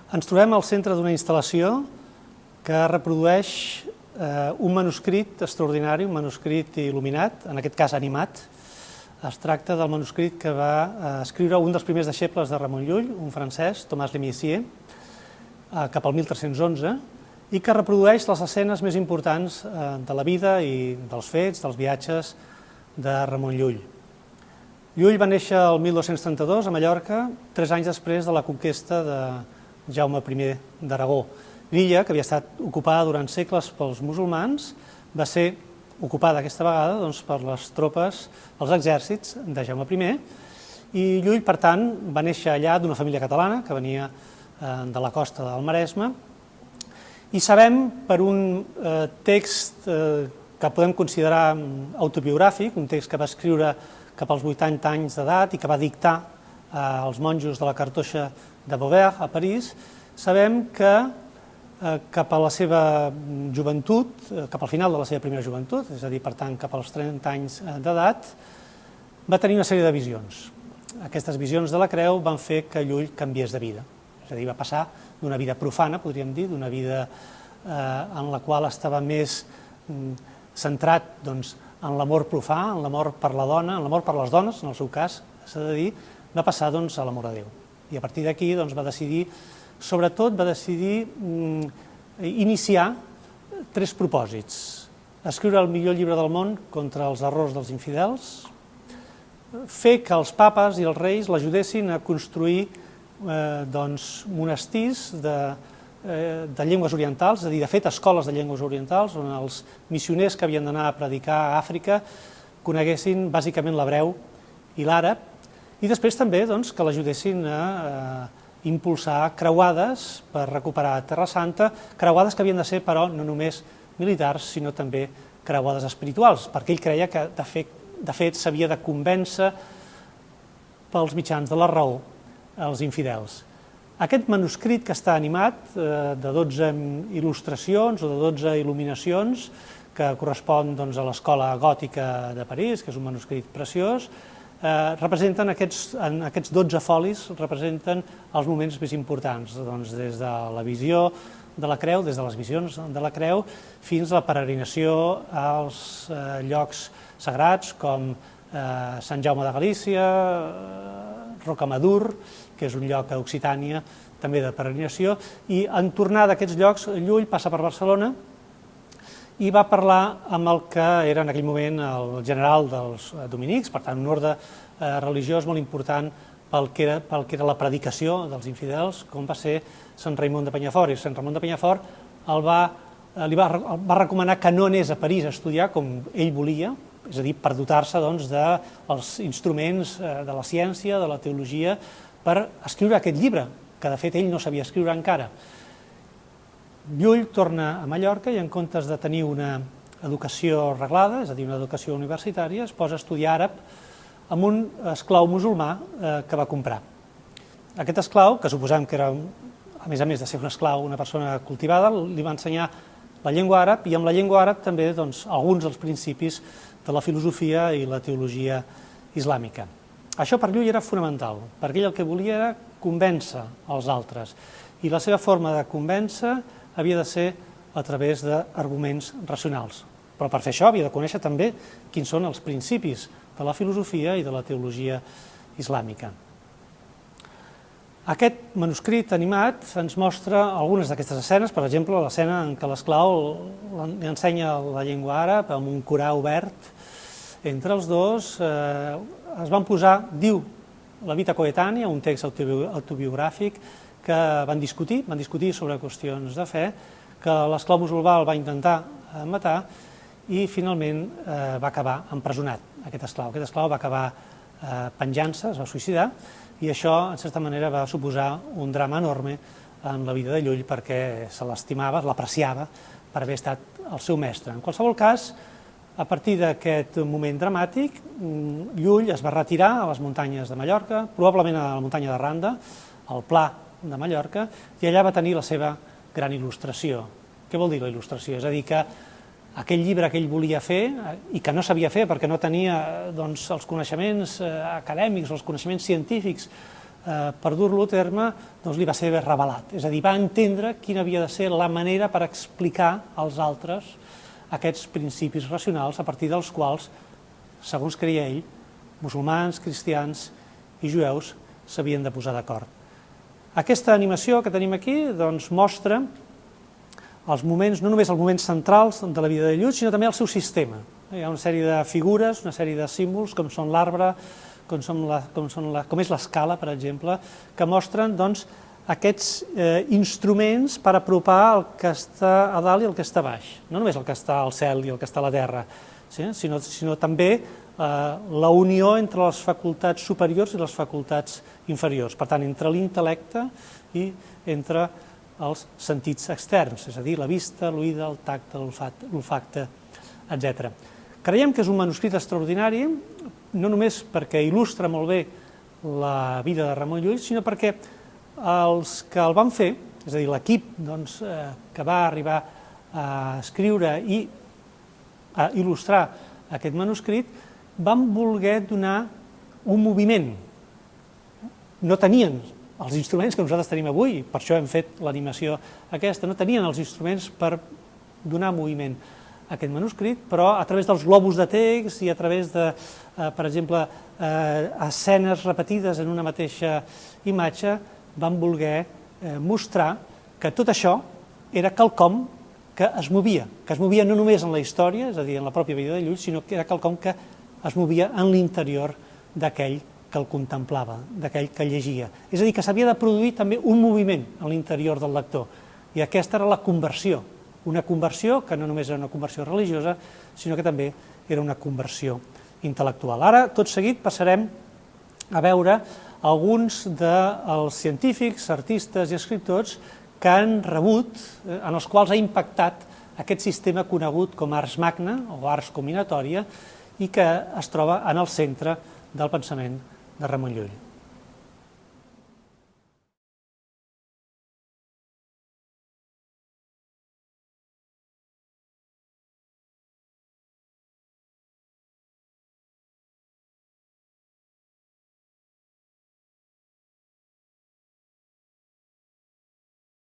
Ens trobem al centre d'una instal·lació que reprodueix un manuscrit extraordinari, un manuscrit il·luminat, en aquest cas animat. Es tracta del manuscrit que va escriure un dels primers deixebles de Ramon Llull, un francès, Thomas Le Maizière, cap al 1311, i que reprodueix les escenes més importants de la vida i dels fets, dels viatges de Ramon Llull. Llull va néixer el 1232 a Mallorca, 3 anys després de la conquesta de Jaume I d'Aragó. L'illa, que havia estat ocupada durant segles pels musulmans, va ser ocupada aquesta vegada per les tropes, els exèrcits de Jaume I, i Llull, per tant, va néixer allà d'una família catalana que venia de la costa del Maresme, i sabem per un text que podem considerar autobiogràfic, un text que va escriure cap als 80 anys d'edat i que va dictar als monjos de la cartoixa de Beauvais, a París, sabem que cap a la seva joventut, cap al final de la seva primera joventut, és a dir, per tant, cap als 30 anys d'edat, va tenir una sèrie de visions. Aquestes visions de la creu van fer que Llull canviés de vida. És a dir, va passar d'una vida profana, podríem dir, d'una vida en la qual estava més centrat en l'amor profà, en l'amor per la dona, en l'amor per les dones, en el seu cas, s'ha de dir, va passar a l'amor a Déu. I a partir d'aquí va decidir, sobretot va decidir iniciar 3 propòsits. Escriure el millor llibre del món contra els errors dels infidels, fer que els papes i els reis l'ajudessin a construir monestirs de llengües orientals, és a dir, de fet, escoles de llengües orientals, on els missioners que havien d'anar a predicar a Àfrica coneguessin bàsicament l'hebreu i l'àrab, i després també que l'ajudessin a impulsar creuades per recuperar Terra Santa, creuades que havien de ser, però, no només militars, sinó també creuades espirituals, perquè ell creia que, de fet, s'havia de convèncer pels mitjans de la raó els infidels. Aquest manuscrit que està animat, de 12 il·lustracions o de 12 il·luminacions, que correspon a l'Escola Gòtica de París, que és un manuscrit preciós, representen aquests 12 folis, representen els moments més importants, des de la visió de la creu, des de les visions de la creu, fins a la peregrinació als llocs sagrats com Sant Jaume de Galícia, Rocamadour, que és un lloc a Occitània també de peregrinació, i en tornar d'aquests llocs, Llull passa per Barcelona i va parlar amb el que era en aquell moment el general dels dominics, per tant un orde religiós molt important pel que era la predicació dels infidels, com va ser Sant Raimon de Penyafort. I Sant Ramon de Penyafort li va recomanar que no anés a París a estudiar com ell volia, és a dir, per dotar-se dels instruments de la ciència, de la teologia, per escriure aquest llibre, que de fet ell no sabia escriure encara. Llull torna a Mallorca i en comptes de tenir una educació reglada, és a dir, una educació universitària, es posa a estudiar àrab amb un esclau musulmà que va comprar. Aquest esclau, que suposem que era, a més de ser un esclau, una persona cultivada, li va ensenyar la llengua àrab i amb la llengua àrab també alguns dels principis de la filosofia i la teologia islàmica. Això per Llull era fonamental, perquè ell el que volia era convèncer els altres, i la seva forma de convèncer havia de ser a través d'arguments racionals. Però per fer això havia de conèixer també quins són els principis de la filosofia i de la teologia islàmica. Aquest manuscrit animat ens mostra algunes d'aquestes escenes, per exemple, l'escena en què l'esclau li ensenya la llengua àrab amb un Corà obert entre els dos. Es van posar, diu la Vita Coetània, un text autobiogràfic, que van discutir sobre qüestions de fe, que l'esclau musulmà el va intentar matar i finalment va acabar empresonat, aquest esclau. Aquest esclau va acabar penjant-se, es va suïcidar, i això, en certa manera, va suposar un drama enorme en la vida de Llull perquè se l'estimava, l'apreciava per haver estat el seu mestre. En qualsevol cas, a partir d'aquest moment dramàtic, Llull es va retirar a les muntanyes de Mallorca, probablement a la muntanya de Randa, al Pla de Mallorca, i allà va tenir la seva gran il·lustració. Què vol dir la il·lustració? És a dir, que aquell llibre que ell volia fer i que no sabia fer perquè no tenia els coneixements acadèmics o els coneixements científics per dur-lo a terme, li va ser revelat. És a dir, va entendre quina havia de ser la manera per explicar als altres aquests principis racionals a partir dels quals, segons creia ell, musulmans, cristians i jueus s'havien de posar d'acord. Aquesta animació que tenim aquí mostra els moments, no només els moments centrals de la vida de Llull, sinó també el seu sistema. Hi ha una sèrie de figures, una sèrie de símbols, com són l'arbre, com és l'escala, per exemple, que mostren aquests instruments per apropar el que està a dalt i el que està a baix. No només el que està al cel i el que està a la terra, sinó també la unió entre les facultats superiors i les facultats inferiors. Per tant, entre l'intel·lecte i entre els sentits externs, és a dir, la vista, l'oïda, el tacte, l'olfacte, etc. Creiem que és un manuscrit extraordinari, no només perquè il·lustra molt bé la vida de Ramon Llull, sinó perquè els que el van fer, és a dir, l'equip que va arribar a escriure i a il·lustrar aquest manuscrit, van voler donar un moviment. No tenien els instruments que nosaltres tenim avui, per això hem fet l'animació aquesta, no tenien els instruments per donar moviment a aquest manuscrit, però a través dels globus de text i a través de, per exemple, escenes repetides en una mateixa imatge, van voler mostrar que tot això era quelcom que es movia no només en la història, és a dir, en la pròpia vida de Llull, sinó que era quelcom que es movia en l'interior d'aquell que el contemplava, d'aquell que llegia. És a dir, que s'havia de produir també un moviment en l'interior del lector. I aquesta era la conversió, una conversió que no només era una conversió religiosa, sinó que també era una conversió intel·lectual. Ara, tot seguit, passarem a veure alguns dels científics, artistes i escriptors que han rebut, en els quals ha impactat aquest sistema conegut com ars magna o ars combinatòria i que es troba en el centre del pensament de Ramon Llull.